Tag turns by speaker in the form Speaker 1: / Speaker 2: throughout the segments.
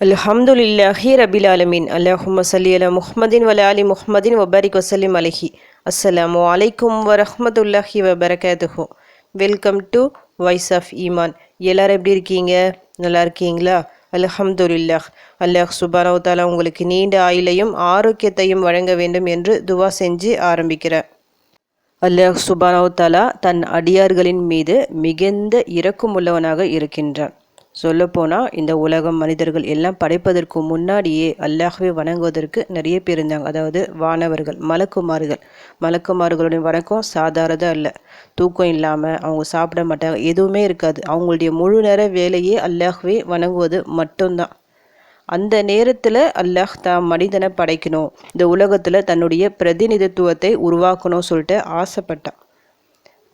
Speaker 1: அல்ஹம்துலில்லாஹி ரபில் ஆலமீன். அல்லாஹும்ம ஸல்லி அலா முஹம்மதின் வ ஆலி முஹம்மதின் வபாரிக் வசல்லிம் அலைஹி. அஸ்ஸலாமு அலைக்கும் வரஹ்மத்துல்லாஹி வபரகாத்துஹு. வெல்கம் டு வாய்ஸ் ஆஃப் ஈமான். எல்லாரும் எப்படி இருக்கீங்க? நல்லா இருக்கீங்களா? அல்ஹம்துலில்லாஹ். அல்லாஹ் சுப்ஹானஹு வ தஆலா உங்களுக்கு நீண்ட ஆயுளையும் ஆரோக்கியத்தையும் வழங்க வேண்டும் என்று துவா செஞ்சு ஆரம்பிக்கிறேன். அல்லாஹ் சுப்ஹானஹு வ தஆலா தன் அடியார்களின் மீது மிகுந்த இரக்கமுள்ளவனாக இருக்கின்றான். சொல்லப்போனால் இந்த உலகம் மனிதர்கள் எல்லாம் படைப்பதற்கு முன்னாடியே அல்லாஹ்வை வணங்குவதற்கு நிறைய பேர் இருந்தாங்க. அதாவது வானவர்கள், மலக்குமார்களுடைய வணக்கம் சாதாரண அல்ல. தூக்கம் இல்லாமல் அவங்க சாப்பிட மாட்டாங்க, எதுவுமே இருக்காது. அவங்களுடைய முழு நேர வேலையே அல்லாஹ்வை வணங்குவது மட்டும்தான். அந்த நேரத்தில் அல்லாஹ் மனிதனை படைக்கணும், இந்த உலகத்தில் தன்னுடைய பிரதிநிதித்துவத்தை உருவாக்கணும்னு சொல்லிட்டு ஆசைப்பட்டான்.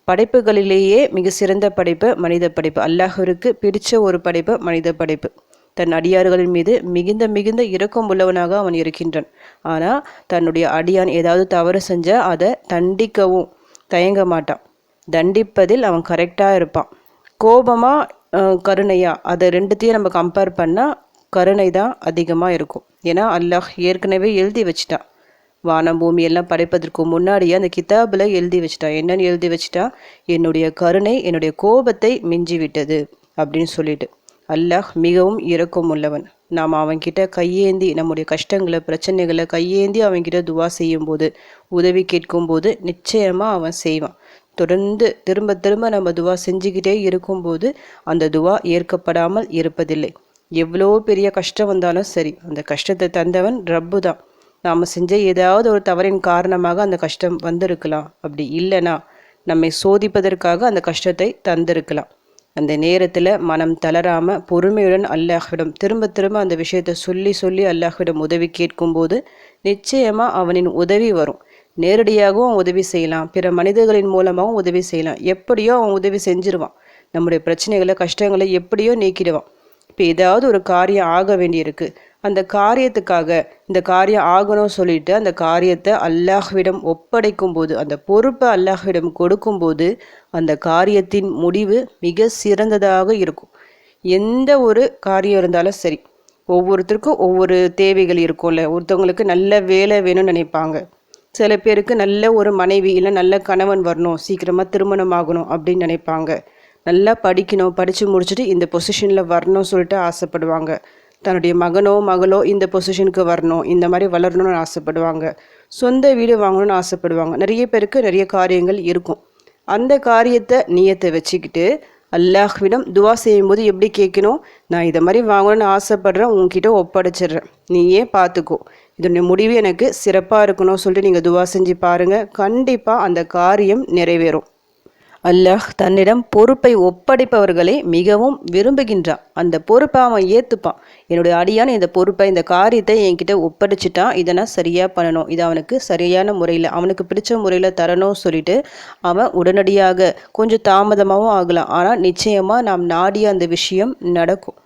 Speaker 1: படைப்புகளிலேயே மிக சிறந்த படைப்பு மனித படைப்பு. அல்லாஹ்விற்கு பிடிச்ச ஒரு படைப்பு மனித படைப்பு. தன் அடியார்களின் மீது மிகுந்த இரக்கம் உள்ளவனாக அவன் இருக்கின்றான். ஆனால் தன்னுடைய அடியான் ஏதாவது தவறு செஞ்சால் அதை தண்டிக்கவும் தயங்க மாட்டான். தண்டிப்பதில் அவன் கரெக்டாக இருப்பான். கோபமாக கருணையா, அதை ரெண்டுத்தையும் நம்ம கம்பேர் பண்ணால் கருணை தான் அதிகமாக இருக்கும். ஏன்னா அல்லாஹ் ஏற்கனவே எழுதி வச்சிட்டான். வானம் பூமி எல்லாம் படைப்பதற்கு முன்னாடியே அந்த கிதாபில் எழுதி வச்சிட்டான். என்னன்னு எழுதி வச்சிட்டான்? என்னுடைய கருணை என்னுடைய கோபத்தை மிஞ்சி விட்டது அப்படின்னு சொல்லிட்டு. அல்லாஹ் மிகவும் இரக்கம் உள்ளவன். நாம் அவன்கிட்ட கையேந்தி நம்முடைய கஷ்டங்களை பிரச்சனைகளை கையேந்தி அவன்கிட்ட துவா செய்யும்போது, உதவி கேட்கும்போது நிச்சயமாக அவன் செய்வான். தொடர்ந்து திரும்ப நம்ம துவா செஞ்சுக்கிட்டே இருக்கும்போது அந்த துவா ஏற்கப்படாமல் இருப்பதில்லை. எவ்வளோ பெரிய கஷ்டம் வந்தாலும் சரி, அந்த கஷ்டத்தை தந்தவன் ரப்பு தான். நாம் செஞ்ச ஏதாவது ஒரு தவறின் காரணமாக அந்த கஷ்டம் வந்திருக்கலாம். அப்படி இல்லைனா நம்மை சோதிப்பதற்காக அந்த கஷ்டத்தை தந்திருக்கலாம். அந்த நேரத்தில் மனம் தளராமல் பொறுமையுடன் அல்லாஹ்விடம் திரும்ப அந்த விஷயத்தை சொல்லி அல்லாஹ்விடம் உதவி கேட்கும்போது நிச்சயமாக அவனின் உதவி வரும். நேரடியாகவும் உதவி செய்யலாம், பிற மனிதர்களின் மூலமாகவும் உதவி செய்யலாம். எப்படியோ அவன் உதவி செஞ்சிருவான். நம்முடைய பிரச்சனைகளை கஷ்டங்களை எப்படியோ நீக்கிடுவான். இப்போ ஏதாவது ஒரு காரியம் ஆக வேண்டியிருக்கு, அந்த காரியத்துக்காக இந்த காரியம் ஆகணும்னு சொல்லிட்டு அந்த காரியத்தை அல்லாஹ்விடம் ஒப்படைக்கும் போது, அந்த பொறுப்பை அல்லாஹ்விடம் கொடுக்கும்போது அந்த காரியத்தின் முடிவு மிக சிறந்ததாக இருக்கும். எந்த ஒரு காரியம் இருந்தாலும் சரி, ஒவ்வொருத்தருக்கும் ஒவ்வொரு தேவைகள் இருக்கும்ல. ஒருத்தவங்களுக்கு நல்ல வேலை வேணும்னு நினைப்பாங்க. சில பேருக்கு நல்ல ஒரு மனைவி இல்லை நல்ல கணவன் வரணும், சீக்கிரமாக திருமணம் ஆகணும் அப்படின்னு நினைப்பாங்க. நல்லா படிக்கணும், படித்து முடிச்சுட்டு இந்த பொசிஷனில் வரணும்னு சொல்லிட்டு ஆசைப்படுவாங்க. தன்னுடைய மகனோ மகளோ இந்த பொசிஷனுக்கு வரணும், இந்த மாதிரி வளரணும்னு ஆசைப்படுவாங்க. சொந்த வீடு வாங்கணும்னு ஆசைப்படுவாங்க. நிறைய பேருக்கு நிறைய காரியங்கள் இருக்கும். அந்த காரியத்தை நியத்தை வச்சுக்கிட்டு அல்லாஹ்விடம் துவா செய்யும்போது எப்படி கேட்கணும்? நான் இதை மாதிரி வாங்கணும்னு ஆசைப்படுறேன், உங்ககிட்ட ஒப்படைச்சிடுறேன், நீயே பார்த்துக்கோ, இதனுடைய முடிவு எனக்கு சிறப்பாக இருக்கணும் சொல்லிட்டு நீங்கள் துவா செஞ்சு பாருங்கள். கண்டிப்பாக அந்த காரியம் நிறைவேறும். அல்லாஹ் தன்னிடம் பொறுப்பை ஒப்படைப்பவர்களை மிகவும் விரும்புகின்றான். அந்த பொறுப்பை அவன் ஏற்றுப்பான். என்னுடைய அடியான இந்த பொறுப்பை இந்த காரியத்தை என்கிட்ட ஒப்படைச்சிட்டான், இதை நான் சரியாக பண்ணணும், இதை அவனுக்கு சரியான முறையில் அவனுக்கு பிடிச்ச முறையில் தரணும் சொல்லிட்டு அவன் உடனடியாக கொஞ்சம் தாமதமாகவும் ஆகலாம், ஆனால் நிச்சயமாக நாம் நாடிய அந்த விஷயம் நடக்கும்.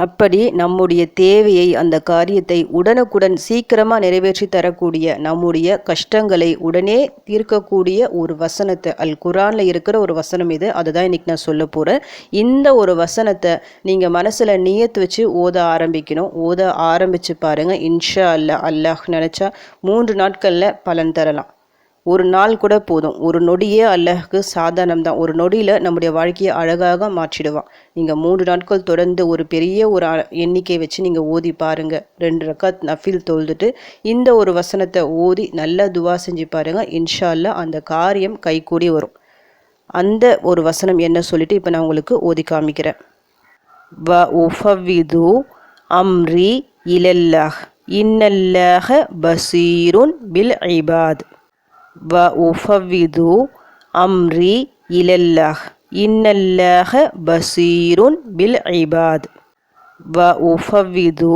Speaker 1: அப்படி நம்முடைய தேவையை அந்த காரியத்தை உடனுக்குடன் சீக்கிரமாக நிறைவேற்றி தரக்கூடிய, நம்முடைய கஷ்டங்களை உடனே தீர்க்கக்கூடிய ஒரு வசனத்தை, அல் குரானில் இருக்கிற ஒரு வசனம் இது. அதை தான் இன்றைக்கி நான் சொல்ல போகிறேன். இந்த ஒரு வசனத்தை நீங்கள் மனசில் நியத்து வச்சு ஓத ஆரம்பிக்கணும். ஓத ஆரம்பித்து பாருங்கள். இன்ஷா அல்லாஹ் நினச்சா 3 நாட்களில் பலன் தரலாம். ஒரு நாள் கூட போதும். ஒரு நொடியே அல்லாஹ்க்கு சாதாரணம் தான். ஒரு நொடியில் நம்முடைய வாழ்க்கையை அழகாக மாற்றிடுவான். நீங்கள் 3 நாட்கள் தொடர்ந்து ஒரு பெரிய ஒரு எண்ணிக்கை வச்சு நீங்கள் ஓதி பாருங்கள். 2 ரக்காத் நஃபில் தொழுதுட்டு இந்த ஒரு வசனத்தை ஓதி நல்லா துவா செஞ்சு பாருங்கள். இன்ஷா அல்லாஹ் அந்த காரியம் கைகூடி வரும். அந்த ஒரு வசனம் என்ன சொல்லிட்டு இப்போ நான் உங்களுக்கு ஓதி காமிக்கிறேன். வ உஃபவ்விது அம்ரி இலல்லாஹ் இன்னல்லாஹ பசீருன் பில் இபாத். வ உஃபவ்விது அம்ரி இலல்லாஹ் இன்னல்லாஹ பசீருன் பில் இபாத். வ உஃபவ்விது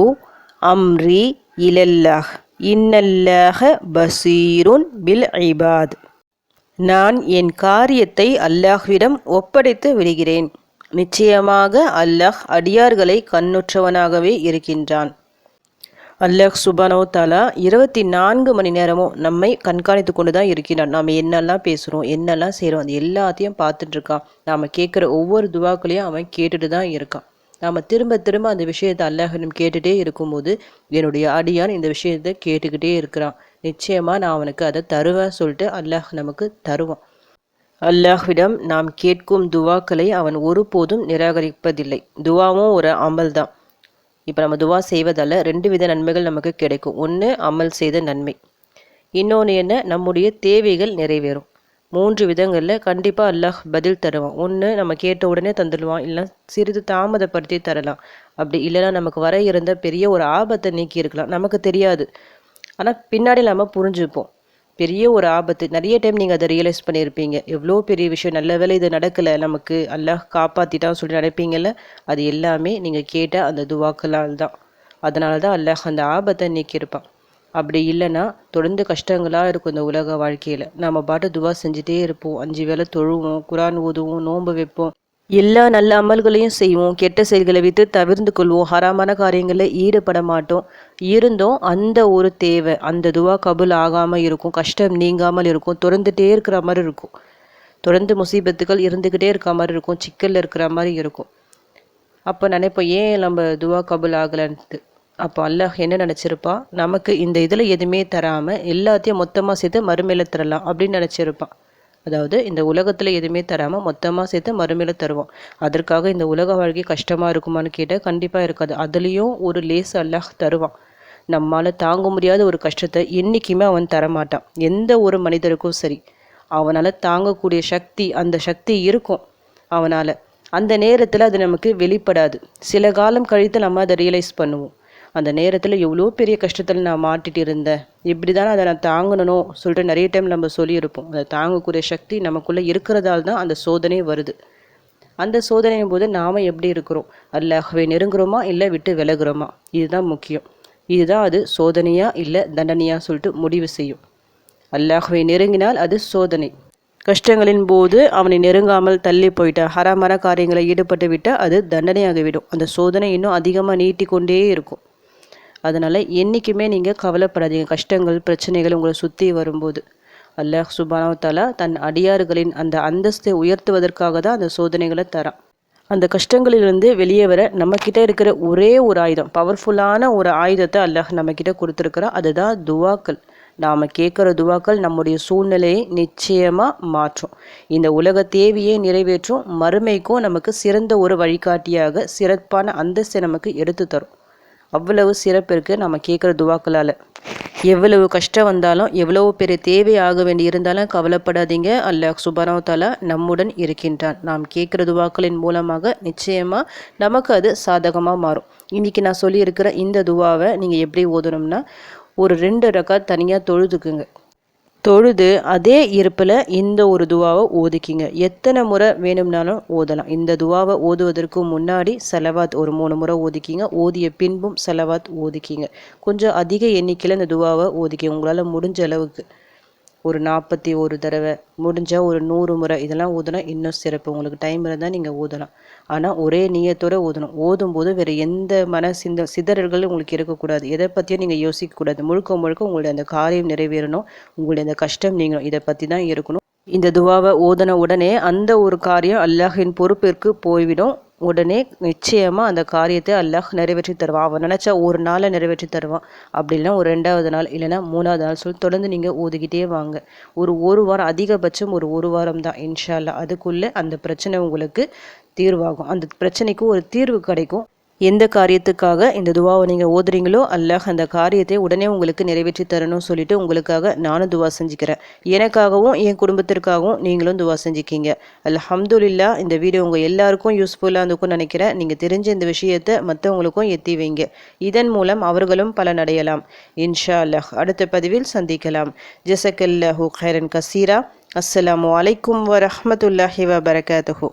Speaker 1: அம்ரி இலல்லாஹ் இன்னல்லாஹ பசீருன் பில் இபாத். நான் என் காரியத்தை அல்லாஹ்விடம் ஒப்படைத்து விடுகிறேன். நிச்சயமாக அல்லாஹ் அடியார்களை கண்ணுற்றவனாகவே இருக்கின்றான். அல்லாஹ் சுப்ஹானஹு வ தஆலா 24 மணி நேரமும் நம்மை கண்காணித்து கொண்டு தான் இருக்கிறான். நாம் என்னெல்லாம் பேசுகிறோம், என்னெல்லாம் செய்கிறோம், அது எல்லாத்தையும் பார்த்துட்டு இருக்கான். நாம் கேட்குற ஒவ்வொரு துவாக்களையும் அவன் கேட்டுட்டு தான் இருக்கான். நாம் திரும்ப திரும்ப அந்த விஷயத்தை அல்லாஹ்விடம் கேட்டுகிட்டே இருக்கும்போது என்னுடைய அடியான் இந்த விஷயத்தை கேட்டுக்கிட்டே இருக்கிறான், நிச்சயமாக நான் அவனுக்கு அதை தருவேன் சொல்லிட்டு அல்லாஹ் நமக்கு தருவான். அல்லாஹ்விடம் நாம் கேட்கும் துவாக்களை அவன் ஒருபோதும் நிராகரிப்பதில்லை. துவாவும் ஒரு அமல் தான். இப்போ நம்ம துவா செய்வதால் 2 வித நன்மைகள் நமக்கு கிடைக்கும். ஒன்று அமல் செய்த நன்மை, இன்னொன்று என்ன, நம்முடைய தேவைகள் நிறைவேறும். 3 விதங்களில் கண்டிப்பாக அல்லாஹ் பதில் தருவான். ஒன்று நம்ம கேட்ட உடனே தந்துடுவான், இல்லை சிறிது தாமதப்படுத்தி தரலாம். அப்படி இல்லைன்னா நமக்கு வர இருந்த பெரிய ஒரு ஆபத்தை நீக்கி இருக்கலாம், நமக்கு தெரியாது. ஆனால் பின்னாடி நம்ம புரிஞ்சுப்போம் பெரிய ஒரு ஆபத்து. நிறைய டைம் நீங்கள் அதை ரியலைஸ் பண்ணியிருப்பீங்க, எவ்வளோ பெரிய விஷயம், நல்ல வேளை இது நடக்கலை, நமக்கு அல்லாஹ் காப்பாற்றிட்டான்னு சொல்லி நினைப்பீங்கல்ல. அது எல்லாமே நீங்கள் கேட்ட அந்த துவாக்களால் தான். அதனால தான் அல்லாஹ் அந்த ஆபத்தை நீக்கியிருப்பான். அப்படி இல்லைன்னா தொடர்ந்து கஷ்டங்களாக இருக்கும் இந்த உலக வாழ்க்கையில். நம்ம பாட்டு துவா செஞ்சுட்டே இருப்போம், 5 வேளை தொழுவோம், குரான் ஓதுவோம், நோன்பு வைப்போம், எல்லா நல்ல அமல்களையும் செய்வோம், கெட்ட செயல்களை விட்டு தவிர்த்து கொள்வோம், ஹராமான காரியங்களில் ஈடுபட மாட்டோம். இருந்தும் அந்த ஒரு தேவை, அந்த துவா கபுல் ஆகாமல் இருக்கும், கஷ்டம் நீங்காமல் இருக்கும், தொடர்ந்துகிட்டே இருக்கிற மாதிரி இருக்கும், தொடர்ந்து முசீபத்துகள் இருந்துக்கிட்டே இருக்கிற மாதிரி இருக்கும், சிக்கலில் இருக்கிற மாதிரி இருக்கும். அப்போ நினைப்போம் ஏன் நம்ம துவா கபுல் ஆகலைன்ட்டு. அப்போ அல்லாஹ் என்ன நினச்சிருப்பான், நமக்கு இந்த இதில் எதுவுமே தராமல் எல்லாத்தையும் மொத்தமாக சேர்த்து மறுமையில தரலாம் அப்படின்னு நினச்சிருப்பான். அதாவது இந்த உலகத்தில் எதுவுமே தராமல் மொத்தமாக சேர்த்து மறுமையில தருவான். அதற்காக இந்த உலக வாழ்க்கை கஷ்டமாக இருக்குமான்னு கேட்டால் கண்டிப்பாக இருக்காது. அதுலேயும் ஒரு லேஸ் அல்லாஹ் தருவான். நம்மால் தாங்க முடியாத ஒரு கஷ்டத்தை என்றைக்குமே அவன் தரமாட்டான். எந்த ஒரு மனிதருக்கும் சரி, அவனால் தாங்கக்கூடிய சக்தி, அந்த சக்தி இருக்கும் அவனால். அந்த நேரத்தில் அது நமக்கு வெளிப்படாது. சில காலம் கழித்து நம்ம அதை ரியலைஸ் பண்ணுவோம். அந்த நேரத்தில் எவ்வளோ பெரிய கஷ்டத்தில் நான் மாட்டிட்டு இருந்தேன், இப்படி தானே அதை நான் தாங்கணும் சொல்லிட்டு நிறைய டைம் நம்ம சொல்லியிருப்போம். அதை தாங்கக்கூடிய சக்தி நமக்குள்ளே இருக்கிறதால தான் அந்த சோதனை வருது. அந்த சோதனையின் போது நாம் எப்படி இருக்கிறோம், அல்லாஹ்வை நெருங்குறோமா இல்லை விட்டு விலகுறோமா, இதுதான் முக்கியம். இதுதான் அது சோதனையா இல்லை தண்டனையா சொல்லிட்டு முடிவு செய்யும். அல்லாஹ்வை நெருங்கினால் அது சோதனை, கஷ்டங்களின் போது அவனை நெருங்காமல் தள்ளி போயிட்டா, ஹராமான காரியங்களை ஈடுபட்டு விட்டால் அது தண்டனையாகிவிடும். அந்த சோதனை இன்னும் அதிகமாக நீட்டி கொண்டே இருக்கும். அதனால் என்றைக்குமே நீங்கள் கவலைப்படாதீங்க. கஷ்டங்கள் பிரச்சனைகள் உங்களை சுற்றி வரும்போது அல்லாஹ் சுப்ஹானஹு வ தஆலா தன் அடியார்களின் அந்த அந்தஸ்தை உயர்த்துவதற்காக தான் அந்த சோதனைகளை தரான். அந்த கஷ்டங்களிலிருந்து வெளியே வர நம்மக்கிட்ட இருக்கிற ஒரே ஒரு ஆயுதம், பவர்ஃபுல்லான ஒரு ஆயுதத்தை அல்லாஹ் நம்மக்கிட்ட கொடுத்துருக்குறான். அதுதான் துவாக்கள். நாம் கேட்குற துவாக்கள் நம்முடைய சூழ்நிலையை நிச்சயமாக மாற்றும், இந்த உலக தேவையை நிறைவேற்றும், மறுமைக்கும் நமக்கு சிறந்த ஒரு வழிகாட்டியாக சிறப்பான அந்தஸ்தை நமக்கு எடுத்து தரும். அவ்வளவு சிறப்பு இருக்குது நம்ம கேட்குற துவாக்களால். எவ்வளவு கஷ்டம் வந்தாலும், எவ்வளவு பெரிய தேவை ஆக வேண்டி இருந்தாலும் கவலைப்படாதீங்க. அல்லாஹ் சுப்ஹானஹு வ தஆலா நம்முடன் இருக்கின்றான். நாம் கேட்குற துவாக்களின் மூலமாக நிச்சயமாக நமக்கு அது சாதகமாக மாறும். இன்றைக்கி நான் சொல்லியிருக்கிற இந்த துவாவை நீங்கள் எப்படி ஓதணும்னா, ஒரு 2 ரக்காத் தனியாக தொழுதுக்குங்க. தொழுது அதே இருப்பில் இந்த ஒரு துவாவை ஓதிக்கிங்க. எத்தனை முறை வேணும்னாலும் ஓதலாம். இந்த துவாவை ஓதுவதற்கு முன்னாடி செலவாத் ஒரு 3 முறை ஓதிக்கிங்க. ஓதிய பின்பும் செலவாத் ஓதிக்கிங்க. கொஞ்சம் அதிக எண்ணிக்கையில் இந்த துவாவை ஓதிக்கிங்க. உங்களால் முடிஞ்ச அளவுக்கு ஒரு 41 தடவை, முடிஞ்சால் ஒரு 100 முறை இதெல்லாம் ஓதுனா இன்னும் சிறப்பு. உங்களுக்கு டைம் இருந்தால் நீங்கள் ஓதலாம். ஆனால் ஒரே நியத்தோடு ஓதணும். ஓதும்போது வேறு எந்த சிதறல்களும் உங்களுக்கு இருக்கக்கூடாது. எதை பற்றியும் நீங்கள் யோசிக்கக்கூடாது. முழுக்க முழுக்க உங்களுடைய அந்த காரியம் நிறைவேறணும், உங்களுடைய அந்த கஷ்டம் நீங்களும், இதை பற்றி தான் இருக்கணும். இந்த துவாவை ஓதன உடனே அந்த ஒரு காரியம் அல்லாஹின் பொறுப்பிற்கு போய்விடும். உடனே நிச்சயமாக அந்த காரியத்தை அல்லாஹ் நிறைவேற்றி தருவான். அவன் நினச்சா ஒரு நாளில் நிறைவேற்றி தருவான். அப்படி இல்லைனா ஒரு 2வது நாள், இல்லைனா 3வது நாள் சொல்லி தொடர்ந்து நீங்கள் ஓதிக்கிட்டே வாங்க. ஒரு வாரம், அதிகபட்சம் ஒரு வாரம் தான் இன்ஷா அல்லாஹ். அதுக்குள்ளே அந்த பிரச்சனை உங்களுக்கு தீர்வாகும். அந்த பிரச்சனைக்கு ஒரு தீர்வு கிடைக்கும். எந்த காரியத்துக்காக இந்த துவாவை நீங்கள் ஓதுறீங்களோ அல்லாஹ் அந்த காரியத்தை உடனே உங்களுக்கு நிறைவேற்றி தரணும்னு சொல்லிட்டு உங்களுக்காக நானும் துவா செஞ்சுக்கிறேன். எனக்காகவும் என் குடும்பத்திற்காகவும் நீங்களும் துவா செஞ்சுக்கிங்க. அல்ஹம்துலில்லாஹ். இந்த வீடியோ உங்கள் எல்லாருக்கும் யூஸ்ஃபுல்லாக இருந்துக்கும்னு நினைக்கிறேன். நீங்கள் தெரிஞ்ச இந்த விஷயத்தை மற்றவங்களுக்கும் எத்தி வைங்க. இதன் மூலம் அவர்களும் பலனடையலாம். இன்ஷா அல்லாஹ். அடுத்த பதிவில் சந்திக்கலாம். ஜஸக்கல்லாஹு கைரன் கசீரா. அஸ்ஸலாமு அலைக்கும் வரஹ்மத்துல்லாஹி வபரகாத்துஹு.